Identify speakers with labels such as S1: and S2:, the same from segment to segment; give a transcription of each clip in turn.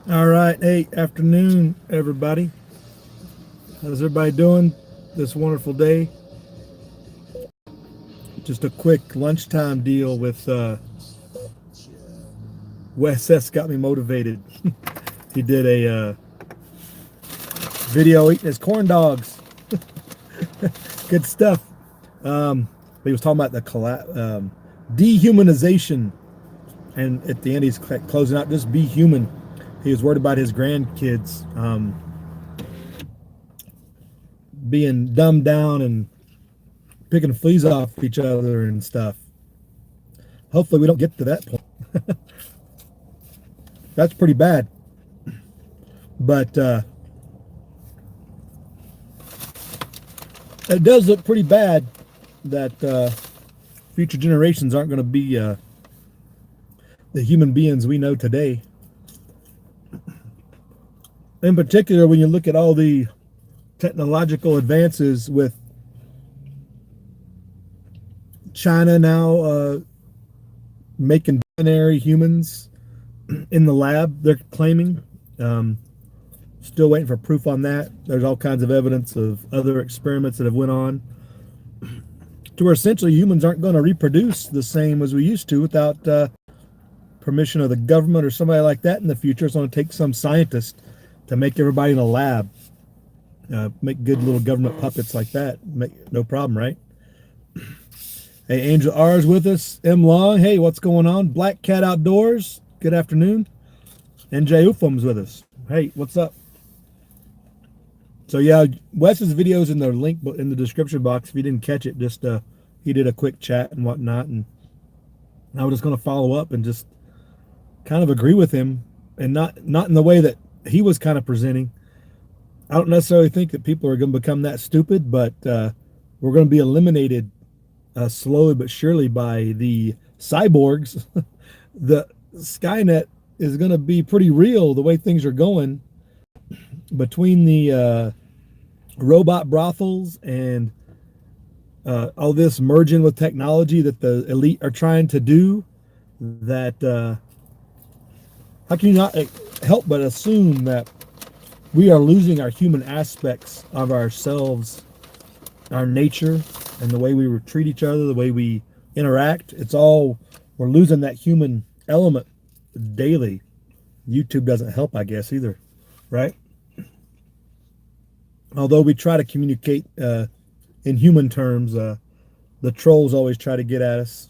S1: All right. Hey, afternoon, everybody. How's everybody doing this wonderful day? Just a quick lunchtime deal with Wes S got me motivated. He did a video eating his corn dogs. Good stuff. But he was talking about the dehumanization, and at the end he's closing out. Just be human. He was worried about his grandkids being dumbed down and picking fleas off each other and stuff. Hopefully, we don't get to that point. That's pretty bad. But it does look pretty bad that future generations aren't going to be the human beings we know today. In particular, when you look at all the technological advances with China now making binary humans in the lab, they're claiming. Still waiting for proof on that. There's all kinds of evidence of other experiments that have went on to where essentially humans aren't going to reproduce the same as we used to without permission of the government or somebody like that in the future. It's going to take some scientist to make everybody in a lab make good little government puppets like that. No problem, right? Hey, Angel R is with us. M Long, hey, what's going on? Black Cat Outdoors, good afternoon. And Jay Ufum's with us. Hey, what's up? So yeah, Wes's video's in the link in the description box. If you didn't catch it, just he did a quick chat and whatnot, and I was just going to follow up and just kind of agree with him, and not in the way that he was kind of presenting. I don't necessarily think that people are going to become that stupid, but we're going to be eliminated slowly but surely by the cyborgs. The Skynet is going to be pretty real the way things are going between the robot brothels and all this merging with technology that the elite are trying to do. That how can you not help but assume that we are losing our human aspects of ourselves, our nature, and the way we treat each other, the way we interact? We're losing that human element daily. YouTube doesn't help, I guess, either, right? Although we try to communicate in human terms, the trolls always try to get at us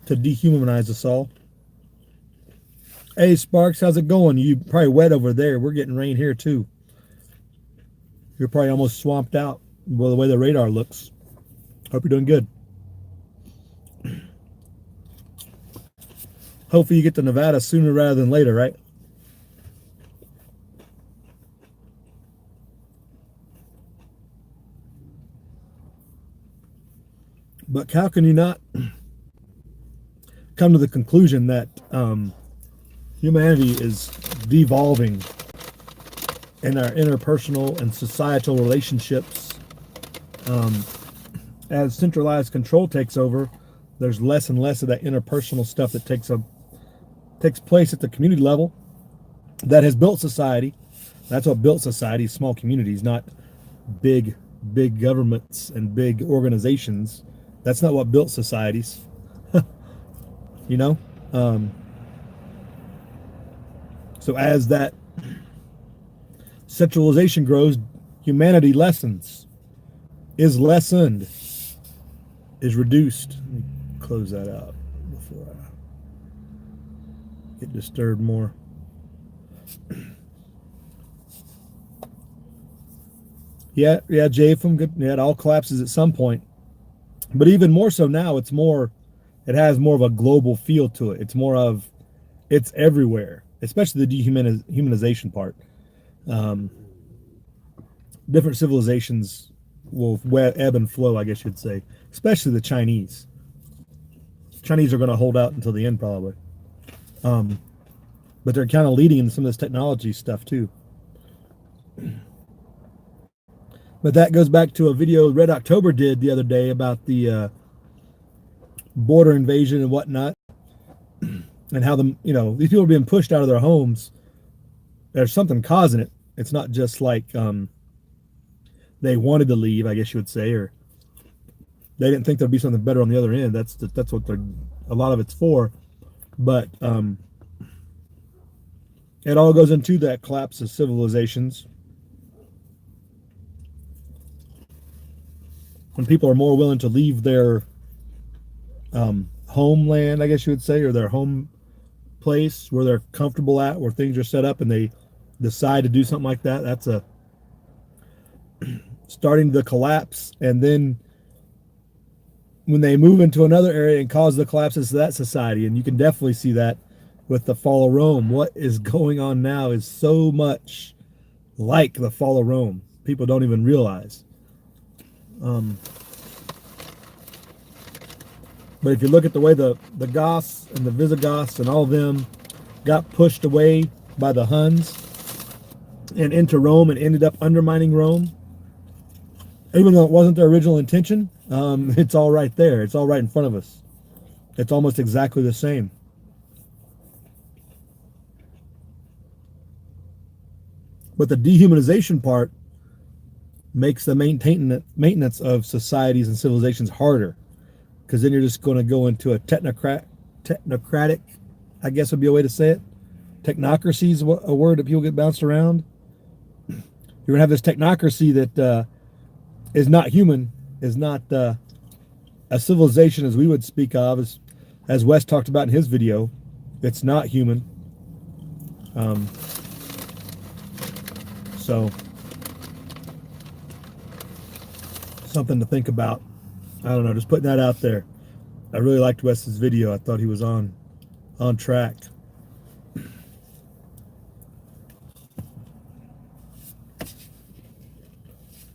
S1: to dehumanize us all. Hey, Sparks, how's it going? You probably wet over there. We're getting rain here, too. You're probably almost swamped out by the way the radar looks. Hope you're doing good. Hopefully you get to Nevada sooner rather than later, right? But how can you not come to the conclusion that humanity is devolving in our interpersonal and societal relationships? As centralized control takes over, there's less and less of that interpersonal stuff that takes place at the community level that has built society. That's what built society, small communities, not big governments and big organizations. That's not what built societies. You know? So as that centralization grows, humanity is lessened, is reduced. Let me close that out before I get disturbed more. Yeah, Jay from good. Yeah, it all collapses at some point. But even more so now, it has more of a global feel to it. It's everywhere, especially the dehumanization part. Different civilizations will ebb and flow, I guess you'd say, especially the Chinese. Chinese are going to hold out until the end, probably. But they're kind of leading in some of this technology stuff, too. But that goes back to a video Red October did the other day about the border invasion and whatnot. and how these people are being pushed out of their homes. There's something causing it. It's not just like they wanted to leave, I guess you would say, or they didn't think there'd be something better on the other end. That's what they're a lot of it's for. But it all goes into that collapse of civilizations when people are more willing to leave their homeland, I guess you would say, or their home place where they're comfortable at, where things are set up, and they decide to do something like that. That's a starting the collapse, and then when they move into another area and cause the collapses of that society, and you can definitely see that with the fall of Rome. What is going on now is so much like the fall of Rome. People don't even realize. Um, but if you look at the way the Goths and the Visigoths and all of them got pushed away by the Huns and into Rome and ended up undermining Rome, even though it wasn't their original intention, it's all right there. It's all right in front of us. It's almost exactly the same. But the dehumanization part makes the maintenance of societies and civilizations harder, because then you're just going to go into a technocratic, I guess would be a way to say it. Technocracy is a word that people get bounced around. You're going to have this technocracy that is not human, is not a civilization as we would speak of, as Wes talked about in his video. It's not human. So something to think about. I don't know, just putting that out there. I really liked Wes's video. I thought he was on track.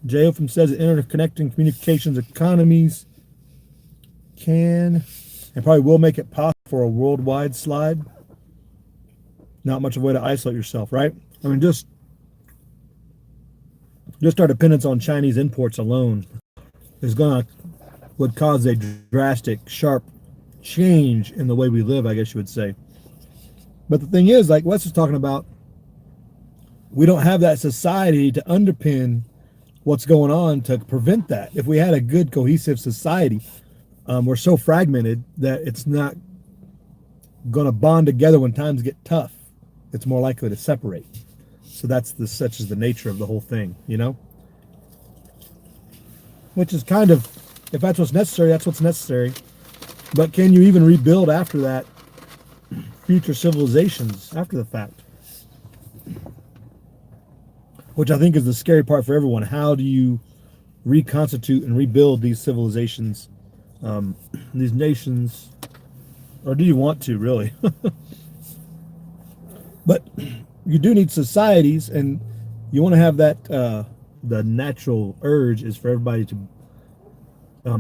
S1: Jay from says that interconnecting communications economies can and probably will make it possible for a worldwide slide. Not much of a way to isolate yourself, right? I mean, just our dependence on Chinese imports alone would cause a drastic, sharp change in the way we live, I guess you would say. But the thing is, like Wes was talking about, we don't have that society to underpin what's going on to prevent that. If we had a good, cohesive society, we're so fragmented that it's not going to bond together when times get tough. It's more likely to separate. So such is the nature of the whole thing, Which is kind of, if that's what's necessary, that's what's necessary. But can you even rebuild after that future civilizations after the fact? Which I think is the scary part for everyone. How do you reconstitute and rebuild these civilizations, these nations, or do you want to really? But you do need societies, and you want to have that. The natural urge is for everybody to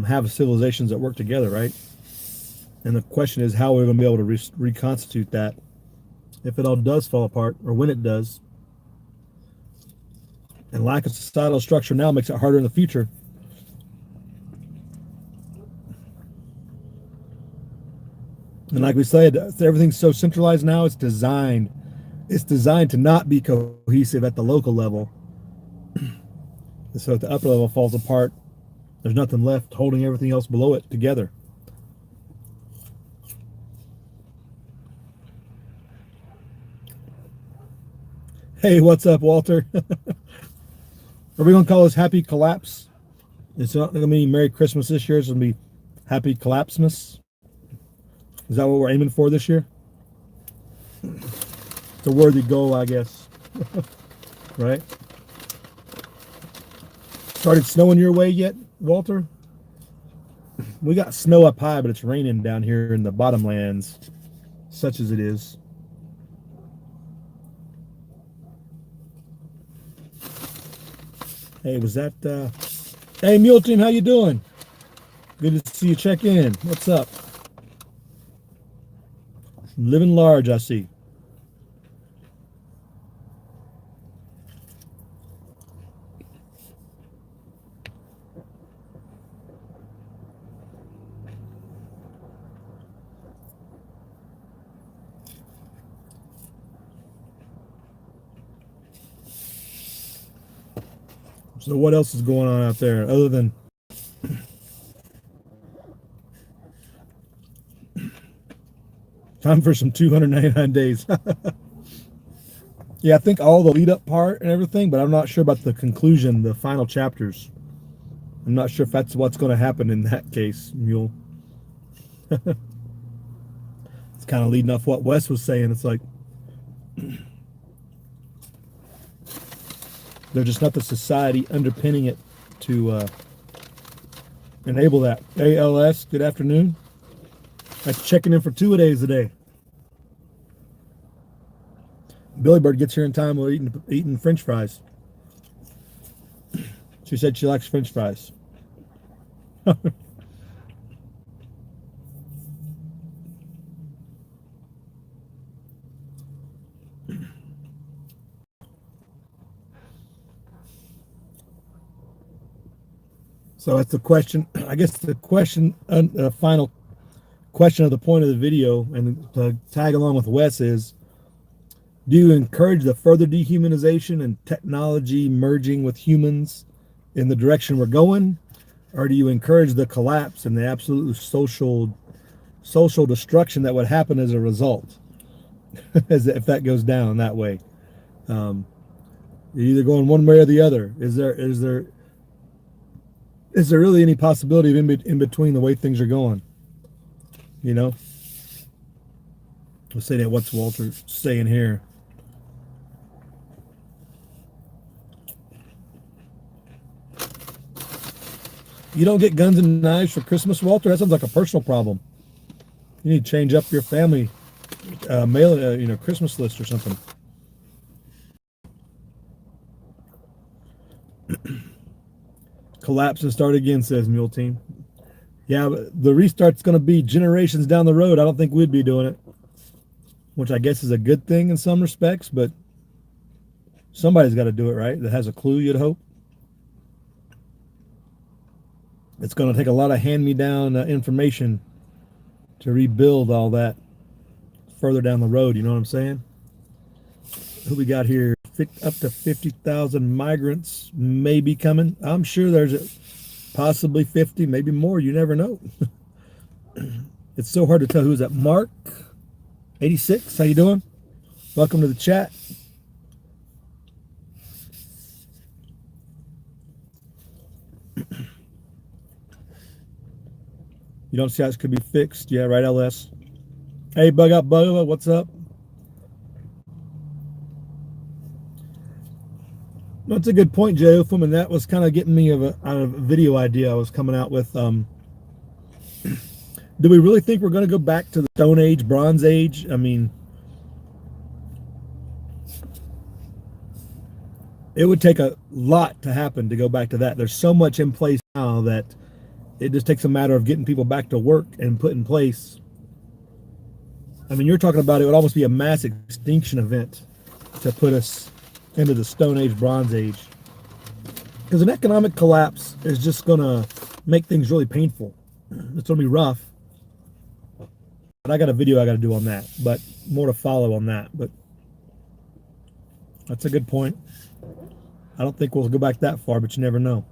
S1: have civilizations that work together, right? And the question is how we're going to be able to reconstitute that if it all does fall apart, or when it does. And lack of societal structure now makes it harder in the future. And like we said, everything's so centralized now. It's designed to not be cohesive at the local level. So if the upper level falls apart, there's nothing left holding everything else below it together. Hey, what's up, Walter? Are we going to call this Happy Collapse? It's not going to be Merry Christmas this year. It's going to be Happy Collapsemas. Is that what we're aiming for this year? It's a worthy goal, I guess. Right? Started snowing your way yet, Walter? We got snow up high, but it's raining down here in the bottomlands, such as it is. Hey, was that hey, Mule Team, how you doing? Good to see you check in. What's up? Living large, I see. So what else is going on out there other than time for some 299 days? Yeah, I think all the lead up part and everything, but I'm not sure about the conclusion, the final chapters. I'm not sure if that's what's going to happen in that case, Mule. It's kind of leading off what Wes was saying. It's like there's just not the society underpinning it to enable that. ALS, good afternoon. That's checking in for 2-a-days a day. Billy Bird gets here in time while eating French fries. She said she likes French fries. So that's the question. I guess the question, final question of the point of the video, and to tag along with Wes is, do you encourage the further dehumanization and technology merging with humans in the direction we're going? Or do you encourage the collapse and the absolute social destruction that would happen as a result, as if that goes down that way? You're either going one way or the other. Is there really any possibility of in between the way things are going? You know, let's say that. What's Walter saying here? You don't get guns and knives for Christmas, Walter? That sounds like a personal problem. You need to change up your family mail, Christmas list or something. Collapse and start again, says Mule Team. Yeah, but the restart's going to be generations down the road. I don't think we'd be doing it, which I guess is a good thing in some respects, but somebody's got to do it, right? That has a clue, you'd hope. It's going to take a lot of hand-me-down information to rebuild all that further down the road. You know what I'm saying? Who we got here? Up to 50,000 migrants may be coming. I'm sure there's possibly 50, maybe more. You never know. It's so hard to tell who's that. Mark, 86. How you doing? Welcome to the chat. You don't see how this could be fixed? Yeah, right, LS. Hey, Bug Up Bugga, what's up? That's a good point, J.O.F.M., and that was kind of getting me out of a video idea I was coming out with. Do we really think we're going to go back to the Stone Age, Bronze Age? I mean, it would take a lot to happen to go back to that. There's so much in place now that it just takes a matter of getting people back to work and put in place. I mean, you're talking about it would almost be a mass extinction event to put us into the Stone Age, Bronze Age. Because an economic collapse is just going to make things really painful. It's going to be rough. But I got a video I got to do on that. But more to follow on that. But that's a good point. I don't think we'll go back that far, but you never know.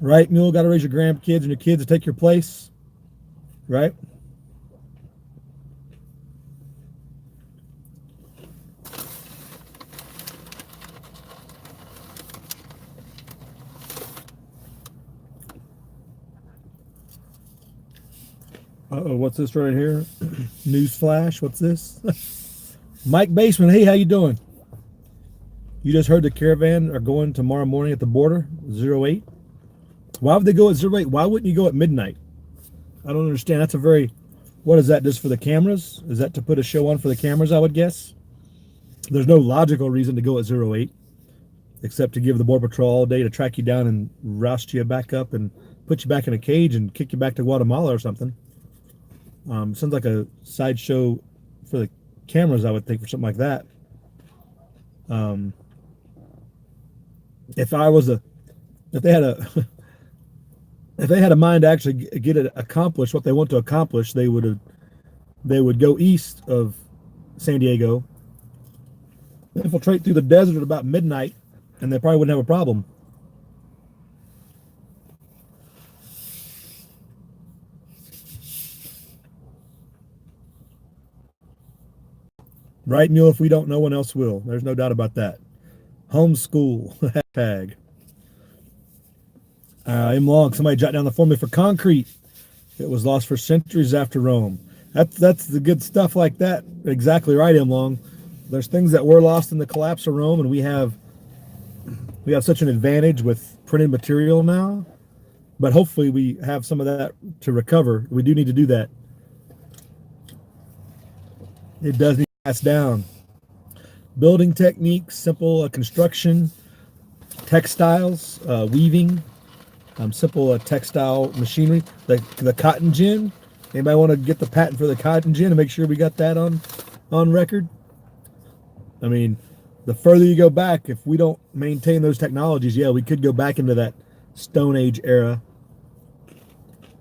S1: Right, Mule? Got to raise your grandkids and your kids to take your place. Right? Uh-oh, what's this right here? News flash, what's this? Mike Baseman, hey, how you doing? You just heard the caravan are going tomorrow morning at the border, 08. Why would they go at 08? Why wouldn't you go at midnight? I don't understand. That's a very, what is that, just for the cameras? Is that to put a show on for the cameras, I would guess? There's no logical reason to go at 08, except to give the Border Patrol all day to track you down and roust you back up and put you back in a cage and kick you back to Guatemala or something. Sounds like a sideshow for the cameras, I would think, for something like that. If they had a mind to actually get it accomplished, what they want to accomplish, they would go east of San Diego infiltrate through the desert at about midnight, and they probably wouldn't have a problem. Right, Mule? If we don't, no one else will. There's no doubt about that. Homeschool. Hashtag. M. Long. Somebody jot down the formula for concrete. It was lost for centuries after Rome. That's the good stuff like that. Exactly right, M. Long. There's things that were lost in the collapse of Rome, and we have such an advantage with printed material now. But hopefully we have some of that to recover. We do need to do that. It does need to pass down. Building techniques, simple construction, textiles, weaving, simple textile machinery, the cotton gin. Anybody want to get the patent for the cotton gin and make sure we got that on record? I mean, the further you go back, if we don't maintain those technologies, yeah, we could go back into that Stone Age era.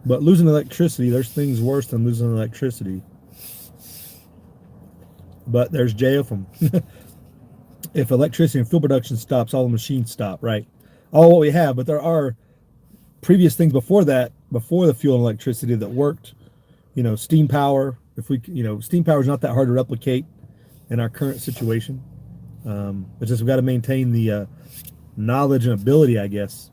S1: But losing electricity, there's things worse than losing electricity. But there's J of them. If electricity and fuel production stops, all the machines stop, right? All what we have, but there are previous things before that, before the fuel and electricity that worked. Steam power. Steam power is not that hard to replicate in our current situation. It's just we've got to maintain the knowledge and ability, I guess.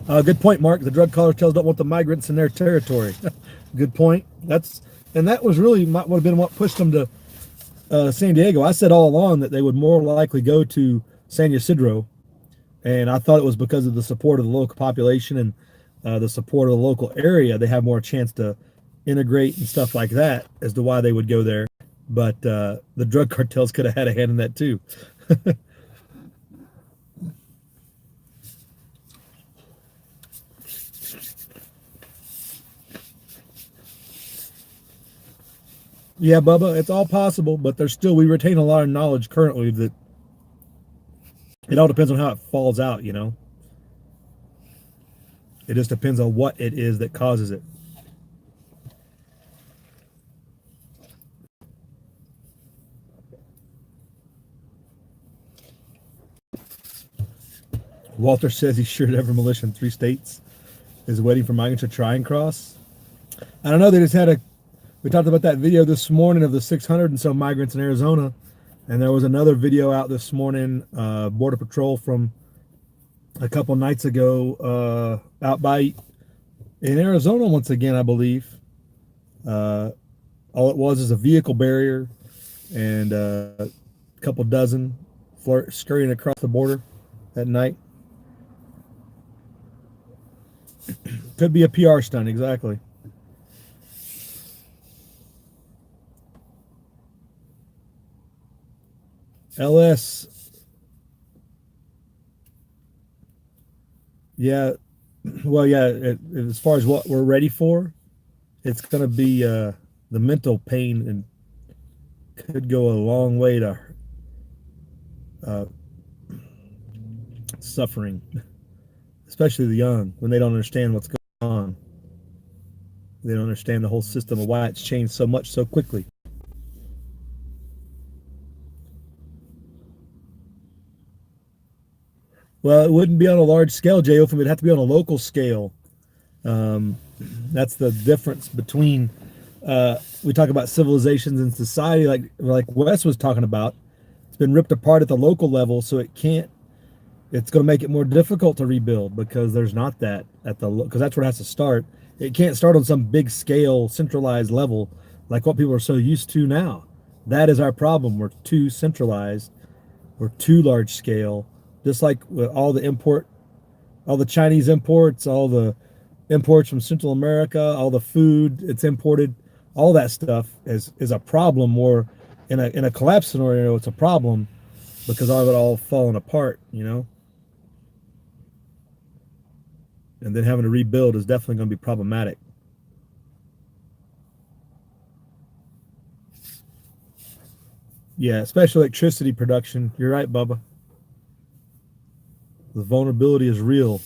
S1: Good point, Mark. The drug cartels don't want the migrants in their territory. Good point. That was really would have been what pushed them to San Diego. I said all along that they would more likely go to San Ysidro, and I thought it was because of the support of the local population and the support of the local area. They have more chance to integrate and stuff like that as to why they would go there. But the drug cartels could have had a hand in that too. Yeah, Bubba, it's all possible, but we retain a lot of knowledge currently that it all depends on how it falls out, It just depends on what it is that causes it. Walter says he's sure that every militia in 3 states is waiting for migrants to try and cross. I don't know. We talked about that video this morning of the 600 and so migrants in Arizona. And there was another video out this morning, Border Patrol from a couple nights ago, out by in Arizona once again, I believe. All it was is a vehicle barrier and a couple dozen scurrying across the border at night. Could be a PR stunt, exactly. LS. Yeah. Well, yeah, as far as what we're ready for, it's going to be the mental pain and could go a long way to suffering, especially the young, when they don't understand what's going on. They don't understand the whole system of why it's changed so much so quickly. Well, it wouldn't be on a large scale, J.O. It would have to be on a local scale. That's the difference between we talk about civilizations and society, like Wes was talking about. It's been ripped apart at the local level, so it's going to make it more difficult to rebuild because there's not that because that's where it has to start. It can't start on some big scale centralized level like what people are so used to now. That is our problem. We're too centralized. We're too large scale. Just like with all the Chinese imports, all the imports from Central America, all the food it's imported, all that stuff is a problem. More in a collapse scenario, it's a problem because of it all falling apart, And then having to rebuild is definitely going to be problematic. Yeah, especially electricity production. You're right, Bubba. The vulnerability is real.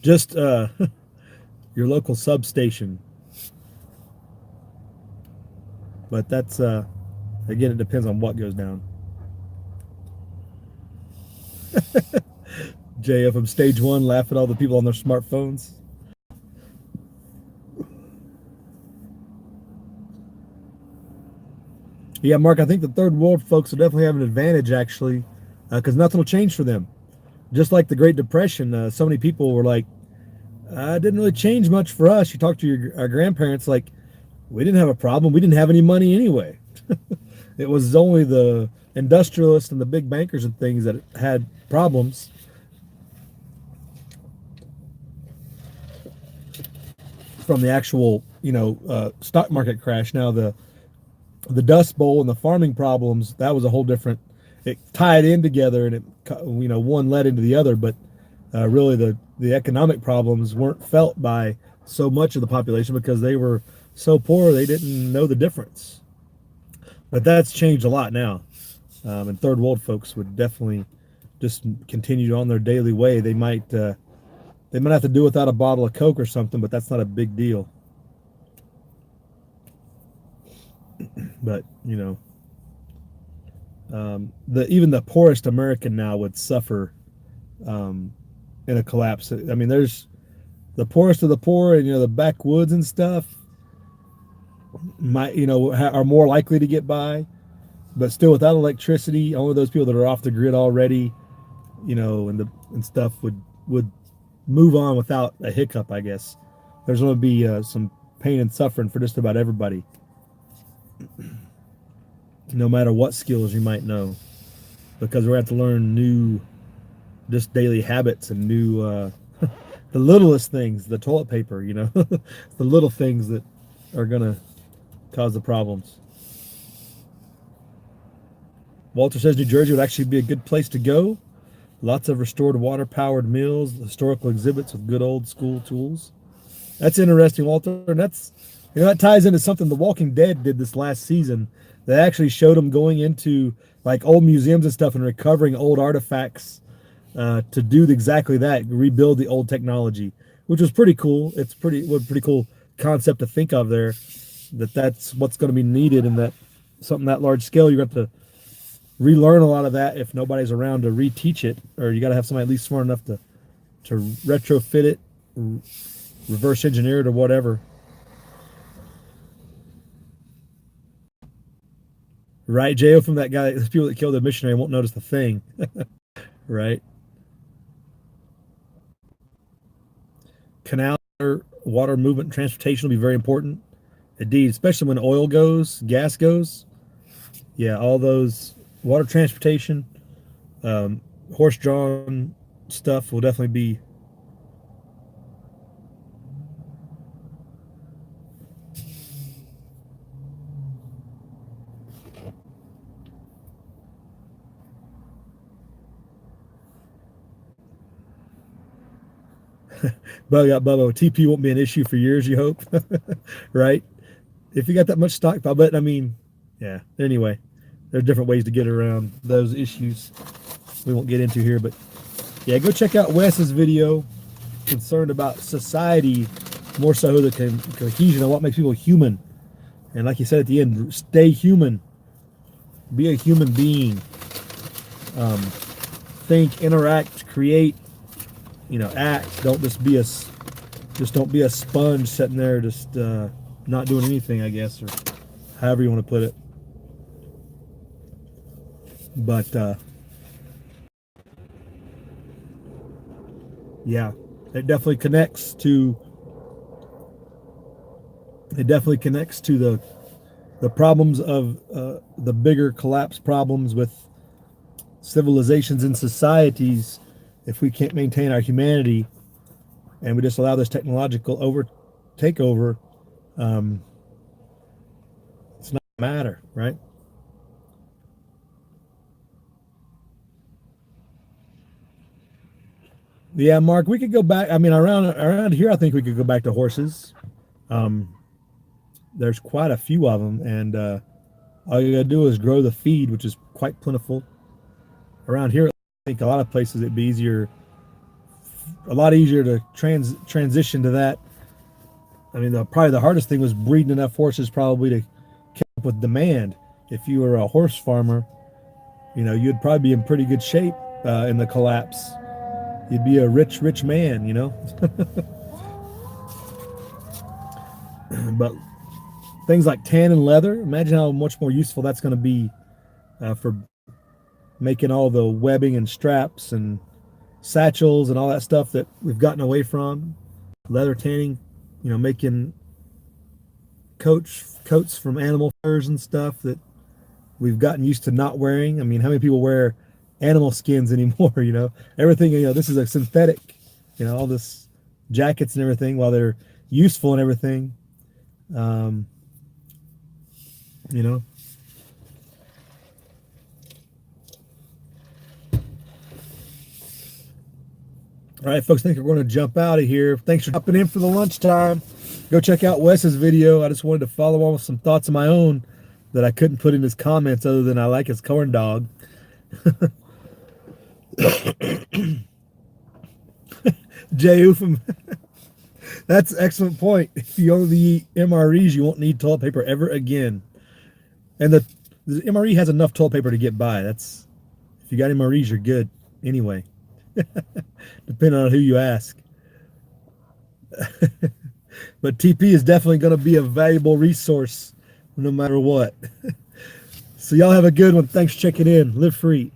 S1: Just your local substation. But that's again, it depends on what goes down. JF from stage one, laugh at all the people on their smartphones. Yeah, Mark, I think the third world folks will definitely have an advantage actually, because nothing will change for them. Just like the Great Depression, so many people were like, "It didn't really change much for us." You talk to our grandparents, like, we didn't have a problem. We didn't have any money anyway. It was only the industrialists and the big bankers and things that had problems. From the actual, stock market crash. Now the Dust Bowl and the farming problems, that was a whole different. It tied in together, and it, one led into the other. But really, the economic problems weren't felt by so much of the population because they were so poor they didn't know the difference. But that's changed a lot now, and third world folks would definitely just continue on their daily way. They might have to do without a bottle of Coke or something, but that's not a big deal. But even the poorest American now would suffer in a collapse. I mean, there's the poorest of the poor, and the backwoods and stuff might are more likely to get by, but still without electricity, only those people that are off the grid already, and stuff would move on without a hiccup. I guess there's going to be some pain and suffering for just about everybody, no matter what skills you might know, because we're going to have to learn new, just daily habits and new, the littlest things, the toilet paper, the little things that are going to cause the problems. Walter says New Jersey would actually be a good place to go. Lots of restored water-powered mills, historical exhibits with good old school tools. That's interesting, Walter. And that ties into something The Walking Dead did this last season. They actually showed them going into like old museums and stuff and recovering old artifacts to do exactly that, rebuild the old technology, which was pretty cool. It's pretty cool concept to think of there. That's what's going to be needed, and that something that large scale, you're going to relearn a lot of that if nobody's around to reteach it, or you got to have somebody at least smart enough to retrofit it, reverse engineer it, or whatever. Right, Jo, from that guy, the people that killed the missionary won't notice the thing. Right. Canal water movement and transportation will be very important. Indeed, especially when oil goes, gas goes. Yeah, all those water transportation, horse-drawn stuff will definitely be. Bubba, TP won't be an issue for years, you hope, right? If you got that much stockpile, but I mean, yeah. Anyway, there's different ways to get around those issues we won't get into here, but yeah, go check out Wes's video concerned about society, more so the cohesion of what makes people human. And like you said at the end, stay human, be a human being, think, interact, create, act. Don't don't be a sponge sitting there just not doing anything, I guess, or however you want to put it. But yeah, it definitely connects to the problems of the bigger collapse problems with civilizations and societies. If we can't maintain our humanity and we just allow this technological takeover, it's not a matter, right? Yeah, Mark, we could go back. I mean, around here, I think we could go back to horses. Um, there's quite a few of them, and all you gotta do is grow the feed, which is quite plentiful. Around here, I think a lot of places it'd be a lot easier to transition to that. I mean, probably the hardest thing was breeding enough horses probably to with demand. If you were a horse farmer, you'd probably be in pretty good shape in the collapse. You'd be a rich, rich man. But things like tan and leather, imagine how much more useful that's going to be for making all the webbing and straps and satchels and all that stuff that we've gotten away from. Leather tanning, making coats from animal furs and stuff that we've gotten used to not wearing. I mean, how many people wear animal skins anymore? Everything, this is a synthetic, all this jackets and everything, while they're useful and everything. Um, you know, all right, folks, I think we're going to jump out of here. Thanks for jumping in for the lunchtime. Go check out Wes's video. I just wanted to follow on with some thoughts of my own that I couldn't put in his comments other than I like his corn dog. Jay Ufam, that's an excellent point. If you only eat MREs, you won't need toilet paper ever again. And the MRE has enough toilet paper to get by. If you got MREs, you're good anyway. Depending on who you ask. But TP is definitely going to be a valuable resource no matter what. So y'all have a good one. Thanks for checking in. Live free.